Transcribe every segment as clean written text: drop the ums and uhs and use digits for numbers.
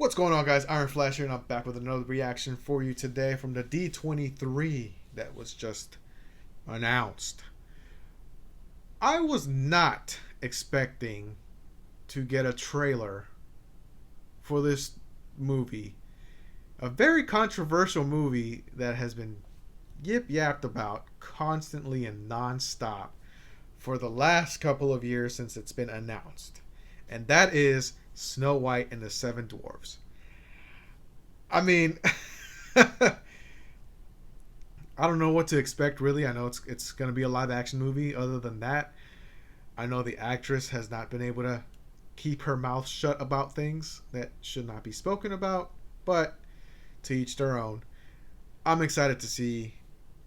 What's going on, guys? Ironflash here, and I'm back with another reaction for you today from the D23 that was just announced. I was not expecting to get a trailer for this movie. A very controversial movie that has been yip-yapped about constantly and non-stop for the last couple of years since it's been announced. And that is Snow White and the Seven Dwarfs. I mean, I don't know what to expect really. I know it's going to be a live action movie. Other than that, I know the actress has not been able to keep her mouth shut about things that should not be spoken about, but to each their own. I'm excited to see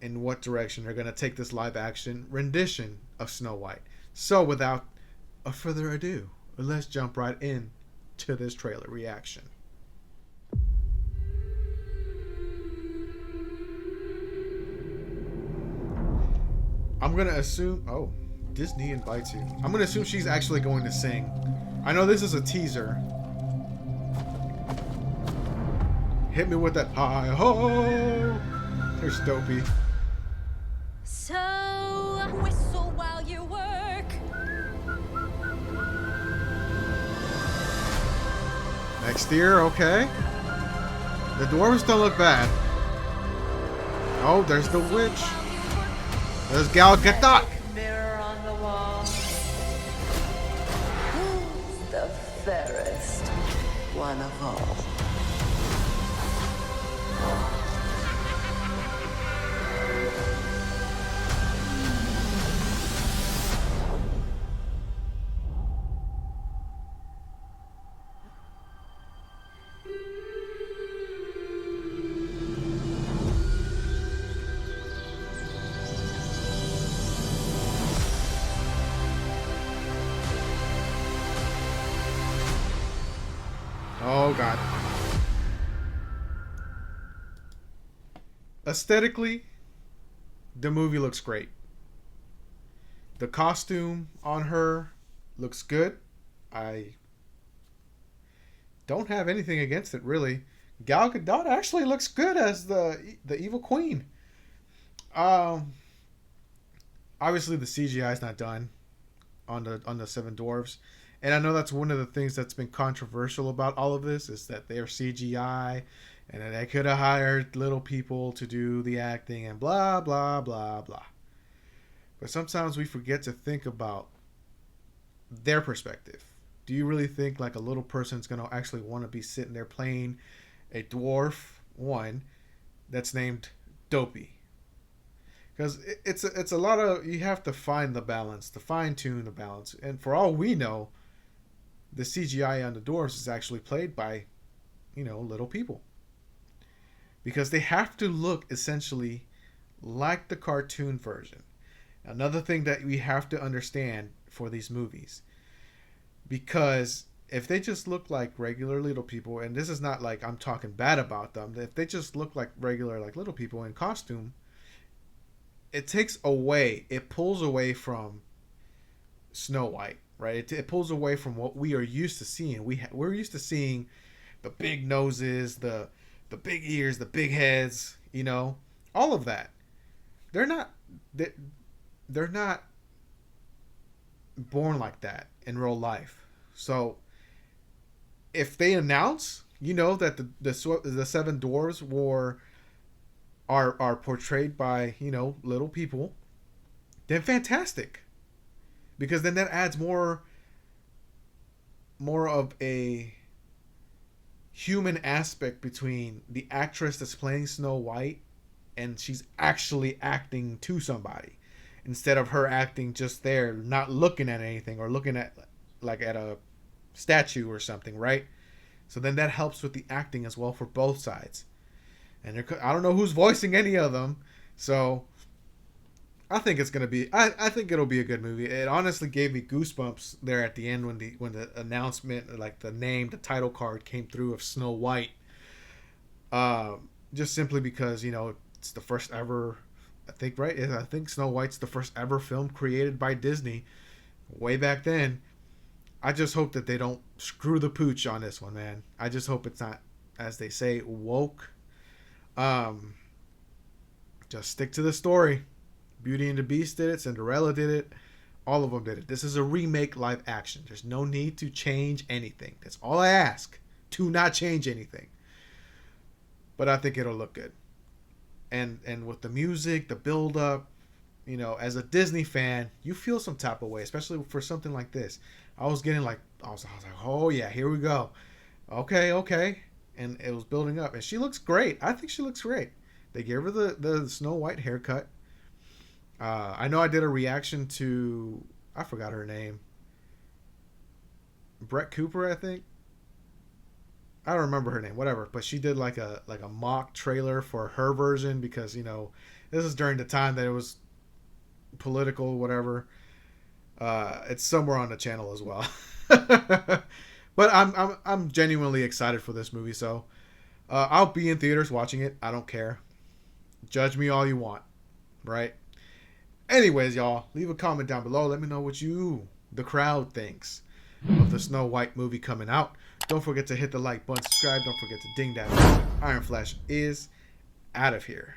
in what direction they're going to take this live action rendition of Snow White. So without a further ado, let's jump right in to this trailer reaction. I'm going to assume... Oh, Disney invites you. I'm going to assume she's actually going to sing. I know this is a teaser. Hit me with that hi-ho! There's Dopey. So, whistle while you work. Next year, okay. The dwarves don't look bad. Oh, there's the witch. There's Gal Gadot. Mirror on the wall. Who's the fairest one of all? Oh, God. Aesthetically, the movie looks great. The costume on her looks good. I don't have anything against it, really. Gal Gadot actually looks good as the evil queen. Obviously the CGI is not done on the Seven Dwarfs. And I know that's one of the things that's been controversial about all of this is that they're CGI and that they could have hired little people to do the acting and blah, blah, blah, blah. But sometimes we forget to think about their perspective. Do you really think like a little person's going to actually want to be sitting there playing a dwarf, one, that's named Dopey? Because it's a lot of, you have to find the balance, to fine tune the balance. And for all we know, the CGI on the dwarves is actually played by, little people. Because they have to look essentially like the cartoon version. Another thing that we have to understand for these movies. Because if they just look like regular little people, and this is not like I'm talking bad about them, if they just look like regular like little people in costume, it pulls away from Snow White, right? It pulls away from what we are used to seeing. We're used to seeing the big noses, the big ears, the big heads, all of that. They're not born like that in real life. So if they announce, that the Seven Dwarves are portrayed by, little people, then fantastic. Because then that adds more of a human aspect between the actress that's playing Snow White and she's actually acting to somebody. Instead of her acting just there, not looking at anything or looking at at a statue or something, right? So then that helps with the acting as well for both sides. And I don't know who's voicing any of them, so I think it's gonna be. I think it'll be a good movie. It honestly gave me goosebumps there at the end when the announcement, like the name, the title card came through of Snow White. Just simply because it's the first ever. I think right. I think Snow White's the first ever film created by Disney, way back then. I just hope that they don't screw the pooch on this one, man. I just hope it's not, as they say, woke. Um, just stick to the story. Beauty and the Beast did it. Cinderella did it. All of them did it. This is a remake live action. There's no need to change anything. That's all I ask. To not change anything. But I think it'll look good. And with the music, the build up, you know, as a Disney fan, you feel some type of way, especially for something like this. I was like, oh yeah, here we go. Okay. And it was building up. And she looks great. I think she looks great. They gave her the Snow White haircut. I know I did a reaction to, I forgot her name. Brett Cooper, I think. I don't remember her name, whatever. But she did like a mock trailer for her version because, you know, this is during the time that it was political, whatever. It's somewhere on the channel as well. But I'm genuinely excited for this movie, so I'll be in theaters watching it. I don't care. Judge me all you want, right? Anyways, y'all, leave a comment down below. Let me know what you, the crowd, thinks of the Snow White movie coming out. Don't forget to hit the like button, subscribe. Don't forget to ding that bell. Ironflash is out of here.